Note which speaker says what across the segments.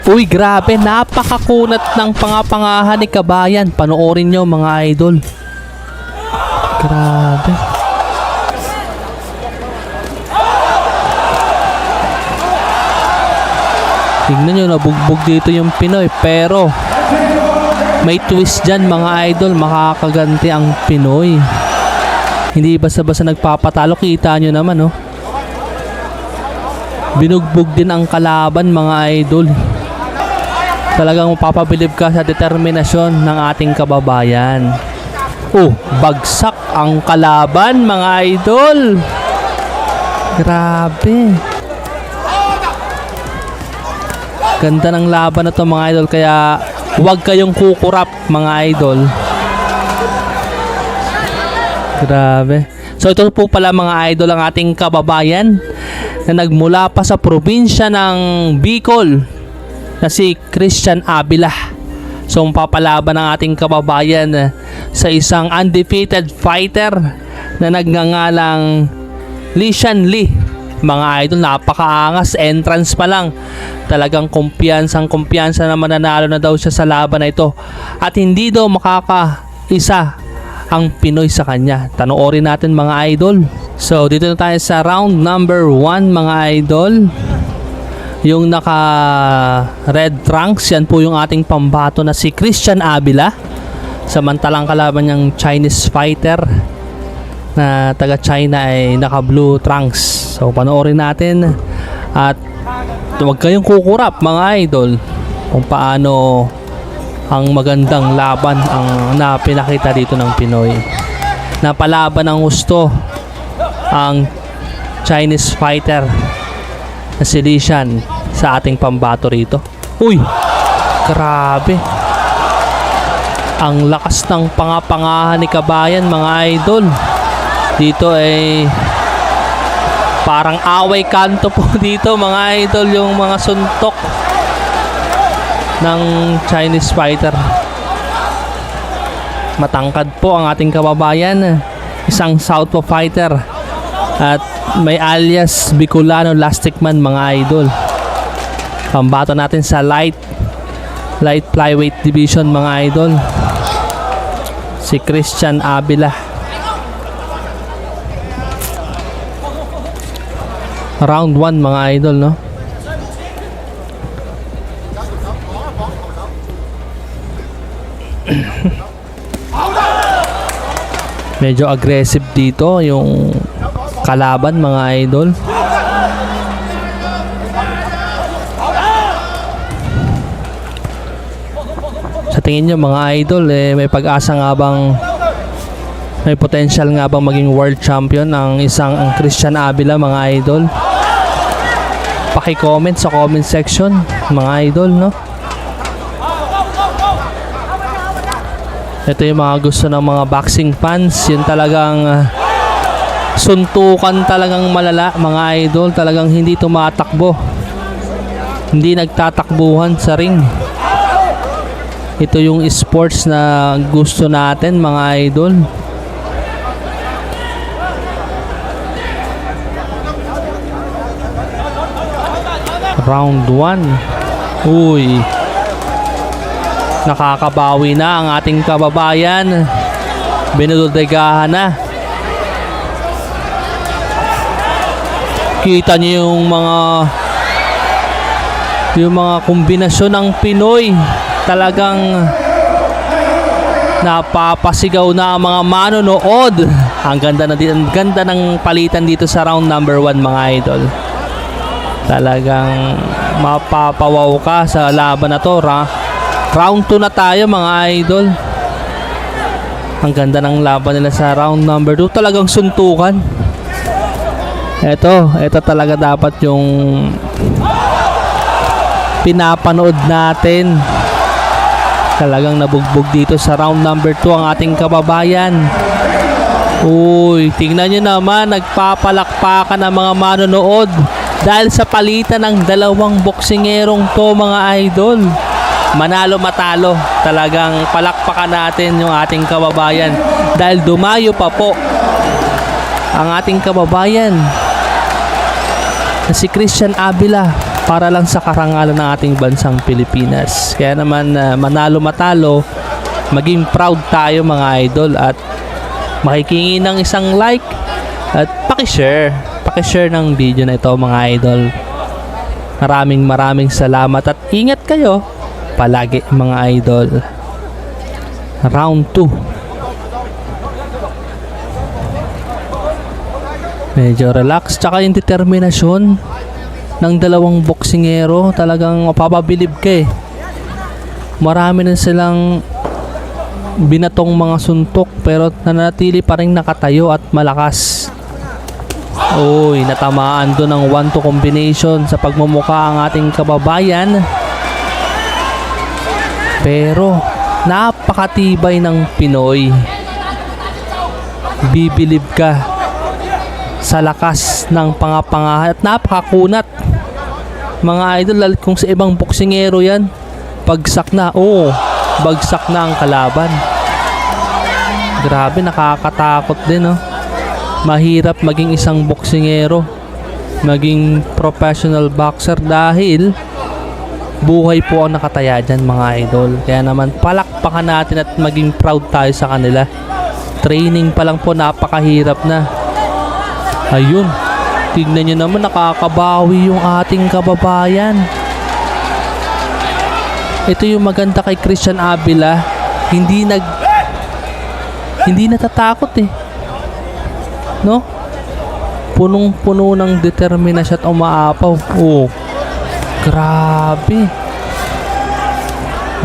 Speaker 1: Uy, grabe, napakakunat ng pangapangahan ni Kabayan. Panoorin nyo mga idol. Grabe. Tignan nyo, nabugbog dito yung Pinoy. Pero may twist dyan mga idol. Makakaganti ang Pinoy. Hindi basta-basta nagpapatalo. Kita nyo naman, oh. Binugbog din ang kalaban mga idol. Talagang mapapabilib ka sa determinasyon ng ating kababayan. Oh, bagsak ang kalaban mga idol. Grabe. Ganda ng laban na to mga idol. Kaya huwag kayong kukurap mga idol. Grabe. So ito po pala mga idol ang ating kababayan na nagmula pa sa probinsya ng Bicol na si Christian Avila. So papalaban ng ating kababayan sa isang undefeated fighter na nagngangalang Lishan Lee. Mga idol, napakaangas, entrance pa lang. Talagang kumpiyansang kumpiyansa na mananalo na daw siya sa laban na ito. At hindi daw makakaisa ang Pinoy sa kanya. Tanoorin natin mga idol. So dito na tayo sa round number 1 mga idol. Yung naka red trunks, yan po yung ating pambato na si Christian Avila. Samantalang kalaban niyang Chinese fighter na taga China ay naka blue trunks. So panoorin natin at huwag kayong kukurap mga idol kung paano ang magandang laban ang napinakita dito ng Pinoy. Napalaban ng gusto ang Chinese fighter na si Lishan sa ating pambato rito. Uy! Grabe! Ang lakas ng pangapangahan ni Kabayan mga idol. Dito ay parang away kanto po dito mga idol, yung mga suntok ng Chinese fighter. Matangkad po ang ating kababayan, isang southpaw fighter at may alias Bicolano Lastic Man mga idol. Pambato natin sa light flyweight division mga idol, si Christian Avila. Round 1 mga idol, no? Medyo aggressive dito yung kalaban mga idol. Sa tingin nyo mga idol, may pag-asa nga bang, may potential nga bang maging world champion ang Christian Avila mga idol? Paki-comment sa comment section mga idol, no? Ito yung mga gusto ng mga boxing fans, yun talagang suntukan talagang malala mga idol, talagang hindi tumatakbo, hindi nagtatakbuhan sa ring. Ito yung sports na gusto natin mga idol. Round 1. Uy, nakakabawi na ang ating kababayan. Binudodegahan na. Kita niyo yung mga kombinasyon ng Pinoy. Talagang napapasigaw na ang mga manonood. Ang ganda ng palitan dito sa round number 1 mga idol. Talagang mapapawaw ka sa laban na to. Round 2 na tayo mga idol. Ang ganda ng laban nila sa round number 2. Talagang suntukan. Ito talaga dapat yung pinapanood natin. Talagang nabugbog dito sa round number 2 ang ating kababayan. Uy, tingnan nyo naman, nagpapalakpakan ang mga manonood dahil sa palitan ng dalawang boksingerong to mga idol. Manalo matalo, talagang palakpakan natin yung ating kababayan dahil dumayo pa po ang ating kababayan na si Christian Avila para lang sa karangalan ng ating bansang Pilipinas. Kaya naman manalo matalo, maging proud tayo mga idol, at makikingi ng isang like at pakishare ng video na ito mga idol. Maraming salamat at ingat kayo palagi mga idol. Round 2. Medyo relax, tsaka yung determinasyon ng dalawang boksingero, talagang mapapabilib ka eh. Marami na silang binatong mga suntok pero nanatili pa rin nakatayo at malakas. Uy, natamaan doon ng 1-2 combination sa pagmumukha ang ating kababayan. Pero napakatibay ng Pinoy. Bibilib ka sa lakas ng pangapangahan at napakakunat mga idol. Kung sa ibang boksingero yan, bagsak na, bagsak na ang kalaban. Grabe, nakakatakot din, no? Mahirap maging isang boksingero, maging professional boxer, dahil buhay po ang nakataya dyan mga idol. Kaya naman palakpakan natin at maging proud tayo sa kanila. Training pa lang po napakahirap na. Ayun, tignan nyo naman, nakakabawi yung ating kababayan. Ito yung maganda kay Christian Avila, hindi natatakot eh, no? Punong-puno ng determinasyon at umaapaw. Grabe.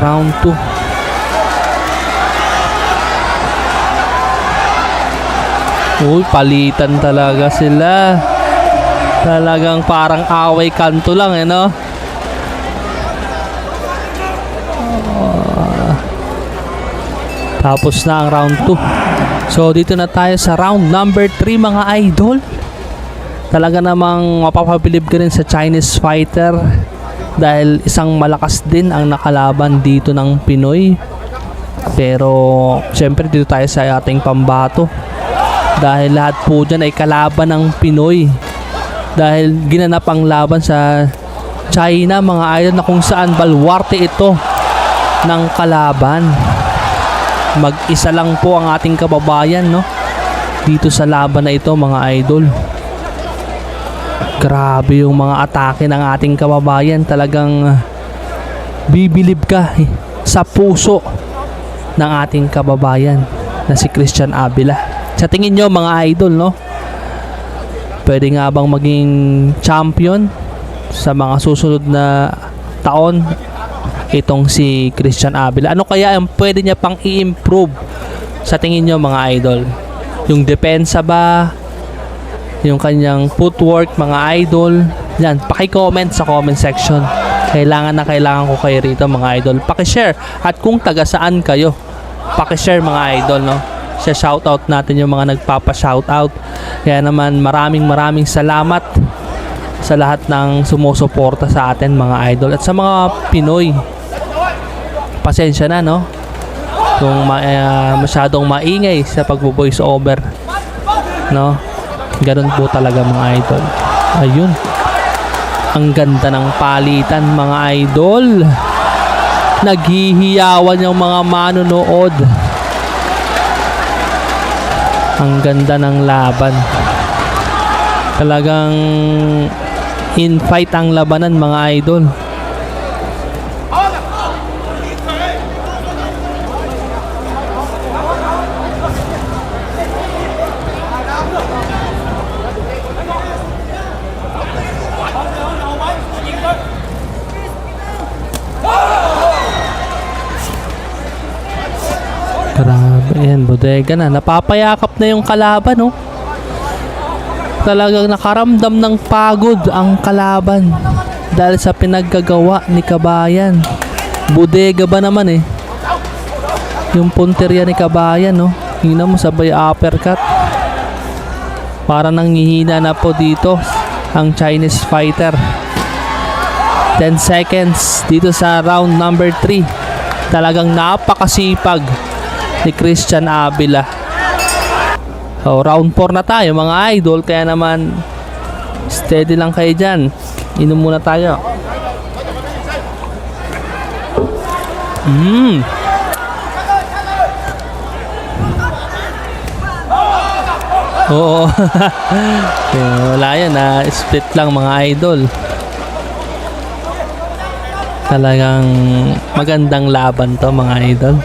Speaker 1: Round 2. Palitan talaga sila. Talagang parang away kanto lang eh, no? Tapos na ang round 2. So dito na tayo sa round number 3 mga idol. Talaga namang mapapabilib ka rin sa Chinese fighter, dahil isang malakas din ang nakalaban dito ng Pinoy. Pero syempre dito tayo sa ating pambato, dahil lahat po dyan ay kalaban ng Pinoy, dahil ginanap ang laban sa China mga idol, na kung saan balwarte ito ng kalaban. Mag-isa lang po ang ating kababayan, no, dito sa laban na ito mga idol. Grabe yung mga atake ng ating kababayan. Talagang bibilib ka sa puso ng ating kababayan na si Christian Avila. Sa tingin nyo mga idol, no, pwede nga bang maging champion sa mga susunod na taon itong si Christian Avila? Ano kaya ang pwede niya pang i-improve sa tingin nyo mga idol? Yung depensa ba? Yung kanyang footwork mga idol? Yan, paki-comment sa comment section. Kailangan ko kayo rito mga idol. Paki-share, at kung taga saan kayo, paki-share mga idol, no? Shoutout natin yung mga nagpapa-shoutout. Kaya naman maraming salamat sa lahat ng sumusuporta sa atin mga idol, at sa mga Pinoy. Pasensya na, no, kung masyadong maingay sa pagbo-voice over, no? Ganun po talaga mga idol. Ayun, ang ganda ng palitan mga idol. Naghihiyawan yung mga manonood. Ang ganda ng laban. Talagang in-fight ang labanan mga idol. Grabe, yan, bodega na. Napapayakap na yung kalaban, no? Talagang nakaramdam ng pagod ang kalaban dahil sa pinaggagawa ni Kabayan. Bodega ba naman eh. Yung punteriya ni Kabayan, no? Hina mo, sabay uppercut. Para nanghihina na po dito ang Chinese fighter. 10 seconds dito sa round number 3. Talagang napakasipag ni Christian Avila. So, round 4 na tayo mga idol. Kaya naman steady lang kayo dyan. Inom muna tayo. Oo. Wala yan, split lang mga idol. Talagang magandang laban to mga idol.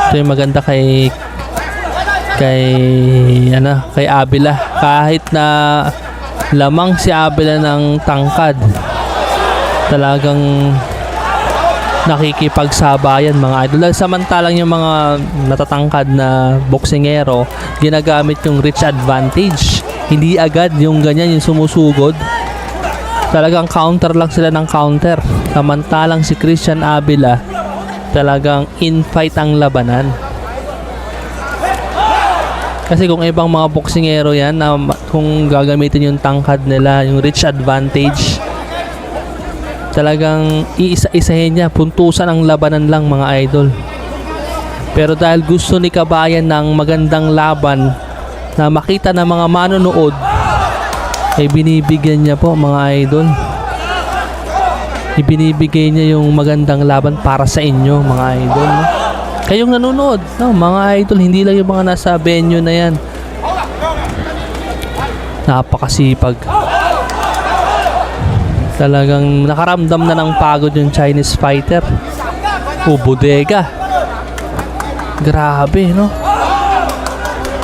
Speaker 1: Ito yung maganda kay Abila. Kahit na lamang si Abila ng tangkad, talagang nakikipagsabayan mga idol. Samantalang yung mga natatangkad na boksingero, ginagamit yung reach advantage. Hindi agad yung ganyan, yung sumusugod. Talagang counter lang sila ng counter. Samantalang si Christian Abila, talagang in-fight ang labanan. Kasi kung ibang mga boksingero yan, na kung gagamitin yung tangkad nila, yung reach advantage, talagang iisa-isahin niya, puntusan ang labanan lang mga idol. Pero dahil gusto ni Kabayan ng magandang laban na makita ng mga manonood, ay binibigyan niya po mga idol. Ibinibigay niya yung magandang laban para sa inyo mga idol, no? Kayong nanonood, no, mga idol, hindi lang yung mga nasa venue na yan. Napakasipag. Talagang nakaramdam na ng pagod yung Chinese fighter. Bodega. Grabe, no?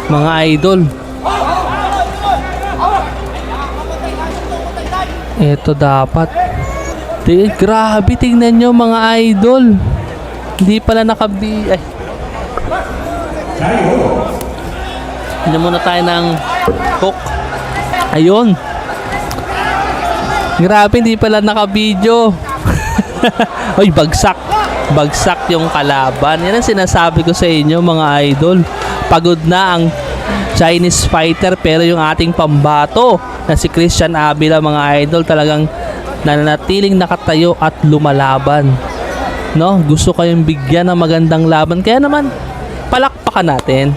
Speaker 1: Mga idol. Ito dapat. Grabe, tingnan nyo mga idol. Hindi pala ay. Hindi muna tayo ng hook. Ayun. Grabe, hindi pala naka-video. Ay, bagsak. Bagsak yung kalaban. Yan ang sinasabi ko sa inyo mga idol. Pagod na ang Chinese fighter, pero yung ating pambato na si Christian Abila mga idol, talagang nananatiling nakatayo at lumalaban. No, gusto kayong bigyan ng magandang laban, kaya naman palakpakan natin.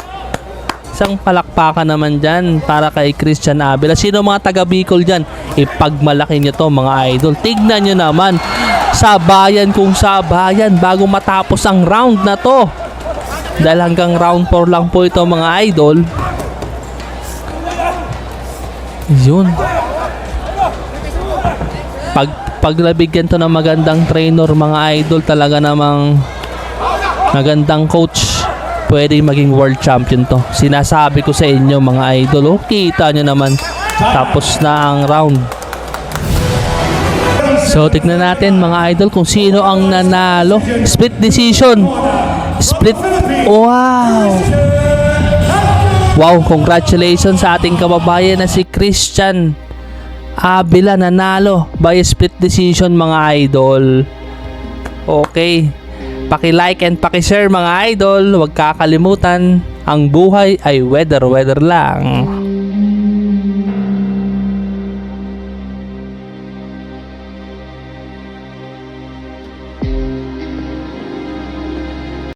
Speaker 1: Isang palakpakan naman dyan para kay Christian Abila. Sino mga taga Bicol dyan? Ipagmalaki nyo to mga idol. Tignan nyo naman, sabayan kung sabayan bago matapos ang round na to. Dahil hanggang round 4 lang po ito mga idol. Yun. Pag nabigyan to ng magandang trainer mga idol, talaga namang magandang coach, pwede maging world champion to. Sinasabi ko sa inyo mga idol. Kita nyo naman, tapos na ang round. So tignan natin mga idol kung sino ang nanalo. Split decision. Split. Wow. Wow, congratulations sa ating kababayan na si Christian Abila, nanalo by split decision mga idol. Okay, paki-like and paki-share mga idol. Huwag kakalimutan, ang buhay ay weather lang.